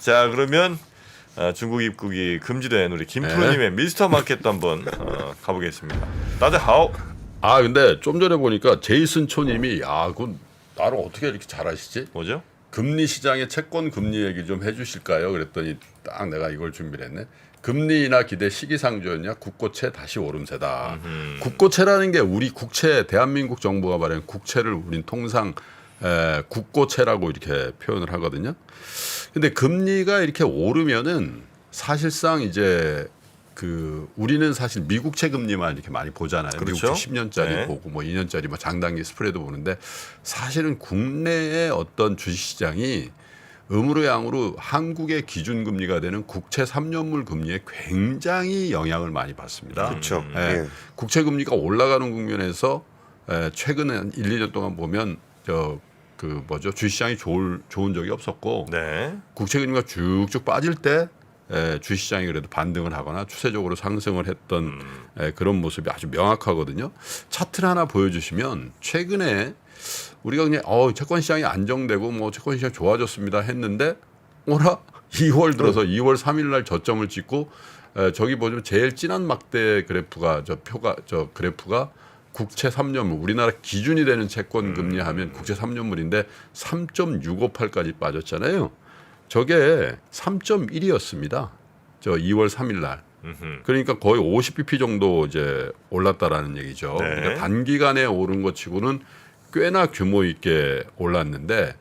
자 그러면 중국 입국이 금지된 우리 김프로님의 미스터 마켓도 한번 가보겠습니다. 따뜻하오. 아 근데 좀 전에 보니까 제이슨 초님이 야 그건 나를 어떻게 이렇게 잘하시지? 뭐죠? 금리 시장의 채권 금리 얘기 좀 해주실까요? 그랬더니 딱 내가 이걸 준비를 했네. 금리 인하 기대 시기상조였냐? 국고채 다시 오름세다. 국고채라는 게 우리 국채 대한민국 정부가 말하는 국채를 우린 통상 국고채라고 이렇게 표현을 하거든요. 근데 금리가 이렇게 오르면은 사실상 이제 그 우리는 사실 미국채 금리만 이렇게 많이 보잖아요. 그렇죠? 미국채 10년짜리 네. 보고 뭐 2년짜리 뭐 장단기 스프레드 보는데 사실은 국내의 어떤 주식시장이 음으로 양으로 한국의 기준금리가 되는 국채 3년물 금리에 굉장히 영향을 많이 받습니다. 그렇죠. 예. 예. 국채 금리가 올라가는 국면에서 최근에 한 1, 2년 동안 보면 주식시장이 좋은 적이 없었고 네. 국채 금리가 쭉쭉 빠질 때 주식시장이 그래도 반등을 하거나 추세적으로 상승을 했던 그런 모습이 아주 명확하거든요. 차트를 하나 보여주시면 최근에 우리가 그냥 채권 시장이 안정되고 뭐 채권 시장 좋아졌습니다 했는데 오라 2월 들어서 2월 3일 날 저점을 찍고 저기 보시면 제일 진한 막대 그래프가 저 그래프가 국채 3년물 우리나라 기준이 되는 채권 금리 하면 국채 3년물인데 3.658까지 빠졌잖아요. 저게 3.1이었습니다. 저 2월 3일 날. 그러니까 거의 50bp 정도 이제 올랐다라는 얘기죠. 네. 그러니까 단기간에 오른 것 치고는 꽤나 규모 있게 올랐는데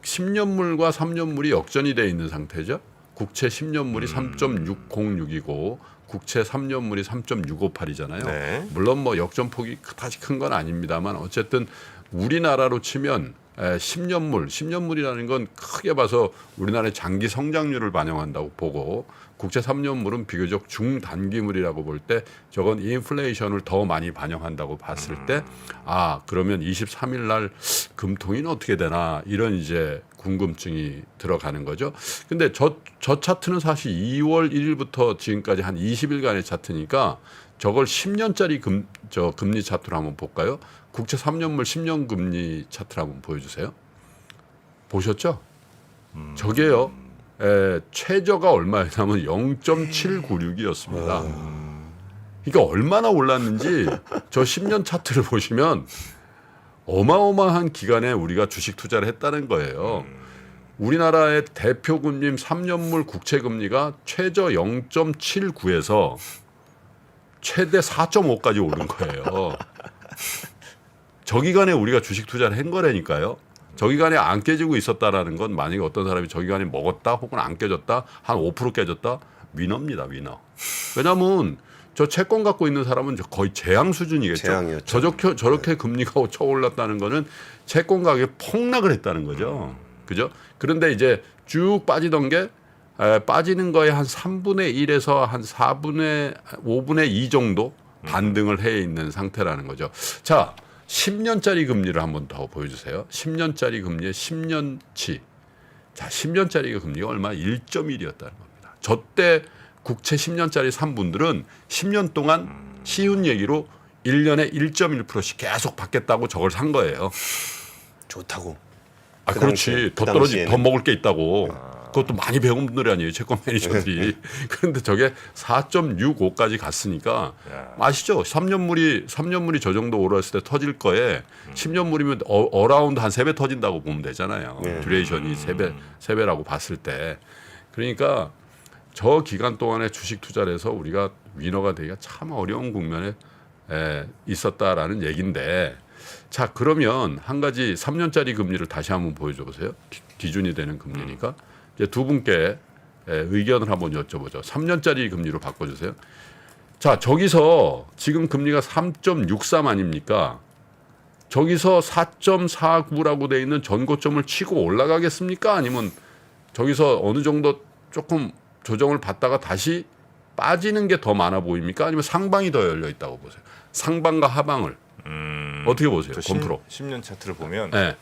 10년물과 3년물이 역전이 돼 있는 상태죠. 국채 10년물이 3.606이고 국채 3년물이 3.658이잖아요. 네. 물론 뭐 역전폭이 그다지 큰 건 아닙니다만 어쨌든 우리나라로 치면 10년물이라는 건 크게 봐서 우리나라의 장기 성장률을 반영한다고 보고 국채 3년물은 비교적 중단기물이라고 볼 때 저건 인플레이션을 더 많이 반영한다고 봤을 때 그러면 23일 날 금통위는 어떻게 되나 이런 이제 궁금증이 들어가는 거죠. 근데 저 차트는 사실 2월 1일부터 지금까지 한 20일간의 차트니까 저걸 10년짜리 금리 차트로 한번 볼까요? 국채 3년물 10년 금리 차트를 한번 보여주세요. 보셨죠? 저게요. 최저가 얼마였냐면 0.796이었습니다. 그러니까 얼마나 올랐는지 저 10년 차트를 보시면 어마어마한 기간에 우리가 주식 투자를 했다는 거예요. 우리나라의 대표 금리 3년물 국채 금리가 최저 0.79에서 최대 4.5까지 오른 거예요. 저 기간에 우리가 주식 투자를 한 거라니까요. 저 기간에 안 깨지고 있었다라는 건 만약에 어떤 사람이 저 기간에 먹었다 혹은 안 깨졌다 한 5% 깨졌다 위너입니다. 위너. 왜냐하면 저 채권 갖고 있는 사람은 거의 재앙 수준이겠죠. 재앙이었죠. 저렇게 금리가 쳐올랐다는 거는 채권 가격이 폭락을 했다는 거죠. 그죠? 그런데 이제 쭉 빠지던 게 빠지는 거에 한 3분의 1에서 한 5분의 2 정도 반등을 해 있는 상태라는 거죠. 자, 10년짜리 금리를 한번 더 보여주세요. 10년짜리 금리의 10년치. 자, 10년짜리 금리가 얼마? 1.1이었다는 겁니다. 저때 국채 10년짜리 산 분들은 10년 동안 쉬운 얘기로 1년에 1.1%씩 계속 받겠다고 저걸 산 거예요. 좋다고. 그렇지. 더 더 먹을 게 있다고. 그것도 많이 배운 분들이 아니에요. 채권 매니저들이. 그런데 저게 4.65까지 갔으니까 아시죠? 3년물이 저 정도 올랐을 때 터질 거에 10년물이면 어라운드 한 3배 터진다고 보면 되잖아요. 듀레이션이 3배라고 봤을 때. 그러니까 저 기간 동안에 주식 투자를 해서 우리가 위너가 되기가 참 어려운 국면에 있었다라는 얘기인데 자 그러면 한 가지 3년짜리 금리를 다시 한번 보여줘 보세요. 기준이 되는 금리니까. 이제 두 분께 의견을 한번 여쭤보죠. 3년짜리 금리로 바꿔주세요. 자, 저기서 지금 금리가 3.63 아닙니까? 저기서 4.49라고 돼 있는 전고점을 치고 올라가겠습니까? 아니면 저기서 어느 정도 조금 조정을 받다가 다시 빠지는 게 더 많아 보입니까? 아니면 상방이 더 열려 있다고 보세요. 상방과 하방을 어떻게 보세요? 건프로. 10년 차트를 보면 네.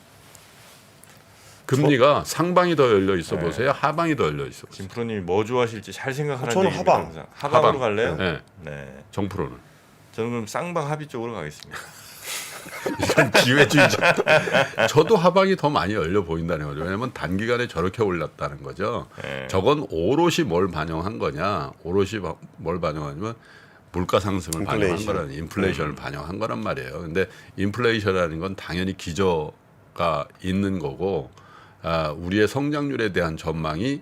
금리가 상방이 더 열려 있어 보세요. 하방이 더 열려 있어 보세요. 김프로님이 뭐 좋아하실지 잘 생각하는 저는 얘기입니다, 하방. 항상. 하방으로 갈래요? 네. 네. 정프로는. 저는 그럼 쌍방 합의 쪽으로 가겠습니다. 이건 기회주의자. 저도 하방이 더 많이 열려 보인다는 거죠. 왜냐하면 단기간에 저렇게 올랐다는 거죠. 네. 저건 오롯이 뭘 반영한 거냐? 오롯이 뭘 반영하냐면 물가 상승을 반영한 거라는 인플레이션을 반영한 거란 말이에요. 근데 인플레이션이라는 건 당연히 기저가 있는 거고 우리의 성장률에 대한 전망이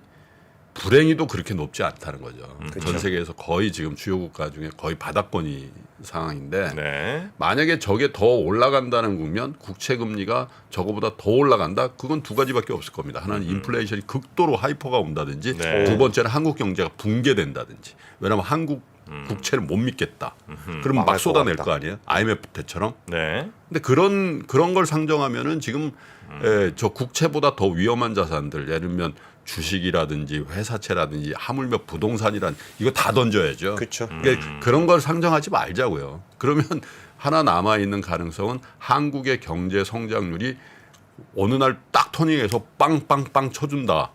불행히도 그렇게 높지 않다는 거죠. 전 세계에서 거의 지금 주요 국가 중에 거의 바닥권이 상황인데 네. 만약에 저게 더 올라간다는 국면 국채 금리가 저거보다 더 올라간다 그건 두 가지밖에 없을 겁니다. 하나는 인플레이션이 극도로 하이퍼가 온다든지 네. 두 번째는 한국 경제가 붕괴된다든지 왜냐하면 한국 국채를 못 믿겠다. 그럼 막 망할 것 쏟아낼 같다. 거 아니에요? IMF 때처럼. 네. 근데 그런 걸 상정하면은 지금 저 국채보다 더 위험한 자산들 예를 들면 주식이라든지 회사채라든지 하물며 부동산이란 이거 다 던져야죠. 그렇죠. 그러니까 그런 걸 상정하지 말자고요. 그러면 하나 남아 있는 가능성은 한국의 경제 성장률이 어느 날 딱 터닝해서 빵빵빵 쳐준다.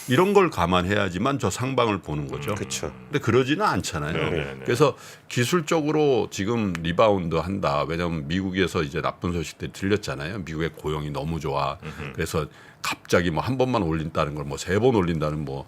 이런 걸 감안해야지만 저 상방을 보는 거죠. 그렇죠. 근데 그러지는 않잖아요. 네네네. 그래서 기술적으로 지금 리바운드 한다. 왜냐하면 미국에서 이제 나쁜 소식들이 들렸잖아요. 미국의 고용이 너무 좋아. 그래서 갑자기 뭐 한 번만 올린다는 걸 뭐 세 번 올린다는 뭐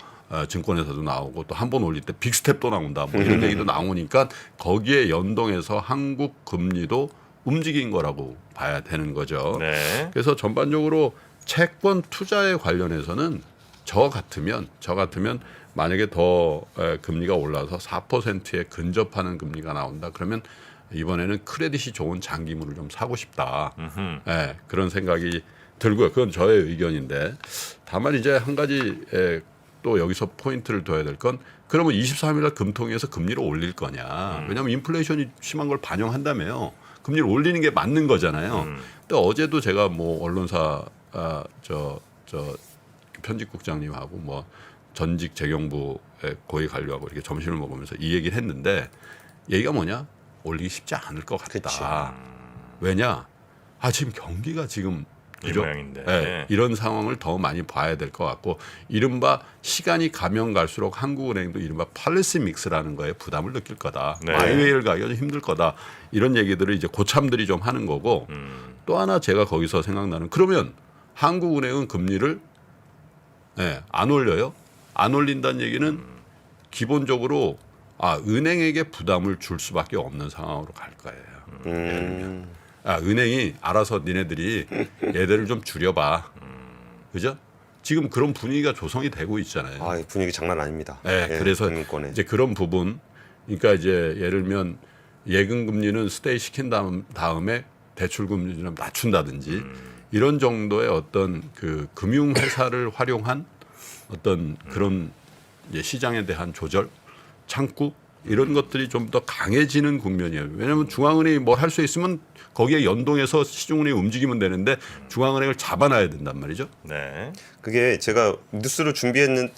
증권에서도 나오고 또 한 번 올릴 때 빅스텝도 나온다. 뭐 이런 얘기도 나오니까 거기에 연동해서 한국 금리도 움직인 거라고 봐야 되는 거죠. 네. 그래서 전반적으로 채권 투자에 관련해서는 저 같으면 만약에 더 금리가 올라서 4%에 근접하는 금리가 나온다. 그러면 이번에는 크레딧이 좋은 장기물을 좀 사고 싶다. 예, 그런 생각이 들고요. 그건 저의 의견인데 다만 이제 한 가지 또 여기서 포인트를 둬야 될 건 그러면 23일 날 금통위에서 금리를 올릴 거냐. 왜냐하면 인플레이션이 심한 걸 반영한다며요. 금리를 올리는 게 맞는 거잖아요. 근데 어제도 제가 뭐 언론사 편집국장님하고 뭐 전직 재경부의 고위 관료하고 이렇게 점심을 먹으면서 이 얘기를 했는데 얘기가 뭐냐? 올리기 쉽지 않을 것 같다. 그치. 왜냐? 지금 경기가 지금 이 그죠? 모양인데. 네, 이런 상황을 더 많이 봐야 될 것 같고 이른바 시간이 가면 갈수록 한국은행도 이른바 팔리시 믹스라는 거에 부담을 느낄 거다. 네. 마이웨이를 가기가 좀 힘들 거다. 이런 얘기들을 이제 고참들이 좀 하는 거고 또 하나 제가 거기서 생각나는 그러면 한국은행은 금리를 안 올려요? 안 올린다는 얘기는 기본적으로 은행에게 부담을 줄 수밖에 없는 상황으로 갈 거예요. 은행이 알아서 니네들이 얘들을 좀 줄여봐. 그죠? 지금 그런 분위기가 조성이 되고 있잖아요. 분위기 장난 아닙니다. 네, 그래서 금융권에. 이제 그런 부분, 그러니까 이제 예를 들면 예금 금리는 스테이 시킨 다음에 대출 금리를 좀 낮춘다든지 이런 정도의 어떤 그 금융 회사를 활용한 어떤 그런 이제 시장에 대한 조절, 창구 이런 것들이 좀 더 강해지는 국면이에요. 왜냐하면 중앙은행이 뭘 할 수 있으면 거기에 연동해서 시중은행이 움직이면 되는데 중앙은행을 잡아놔야 된단 말이죠. 네. 그게 제가 뉴스를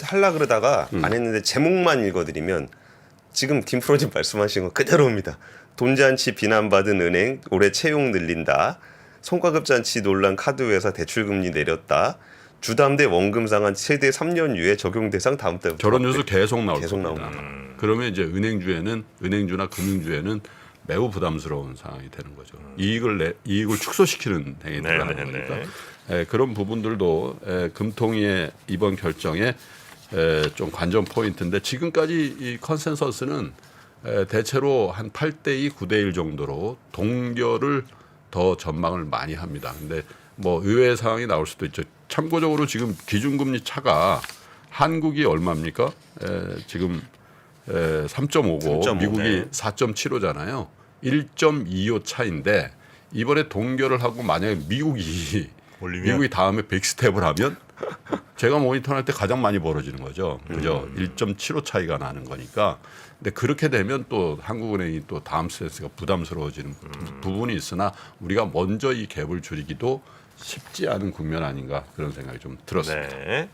하려 그러다가 안 했는데 제목만 읽어드리면 지금 김 프로님 말씀하신 거 그대로입니다. 돈잔치 비난받은 은행 올해 채용 늘린다. 성과급 잔치 논란 카드회사 대출금리 내렸다. 주담대 원금 상한 최대 3년 유예 적용 대상 다음 달부터. 저런 뉴스 계속 나올 계속 겁니다. 나옵니다. 그러면 이제 은행주나 금융주에는 매우 부담스러운 상황이 되는 거죠. 이익을 축소시키는 행위 들어가는 네네네. 거니까 그런 부분들도 금통위의 이번 결정에 좀 관전 포인트인데 지금까지 이 컨센서스는 대체로 한 8대2, 9대1 정도로 동결을 더 전망을 많이 합니다. 근데 뭐 의외의 상황이 나올 수도 있죠. 참고적으로 지금 기준금리 차가 한국이 얼마입니까? 지금 3.5고 3.5, 미국이 네. 4.75잖아요. 1.25 차인데 이번에 동결을 하고 만약에 미국이 다음에 빅스텝을 하면 제가 모니터할 때 가장 많이 벌어지는 거죠. 그죠? 1.75 차이가 나는 거니까. 근데 그렇게 되면 또 한국은행이 또 다음 스트레스가 부담스러워지는 부분이 있으나 우리가 먼저 이 갭을 줄이기도 쉽지 않은 국면 아닌가 그런 생각이 좀 들었습니다. 네.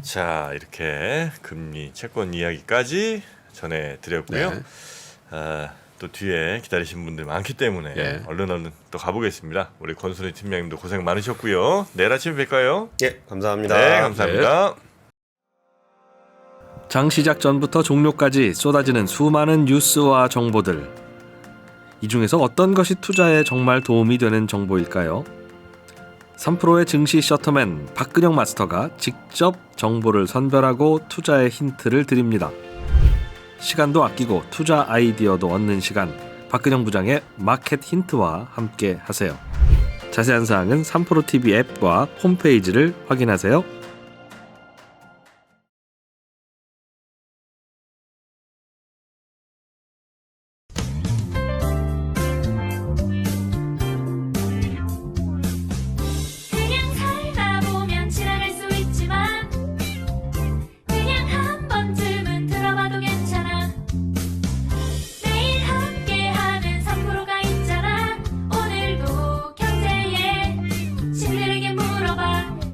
자, 이렇게 금리 채권 이야기까지 전해드렸고요. 네. 또 뒤에 기다리신 분들 많기 때문에 예. 얼른 또 가보겠습니다. 우리 권순희 팀장님도 고생 많으셨고요. 내일 아침에 뵐까요? 예, 감사합니다. 네, 감사합니다. 장 시작 전부터 종료까지 쏟아지는 수많은 뉴스와 정보들. 이 중에서 어떤 것이 투자에 정말 도움이 되는 정보일까요? 3프로의 증시 셔터맨 박근영 마스터가 직접 정보를 선별하고 투자의 힌트를 드립니다. 시간도 아끼고 투자 아이디어도 얻는 시간, 박근영 부장의 마켓 힌트와 함께 하세요. 자세한 사항은 3프로 TV 앱과 홈페이지를 확인하세요.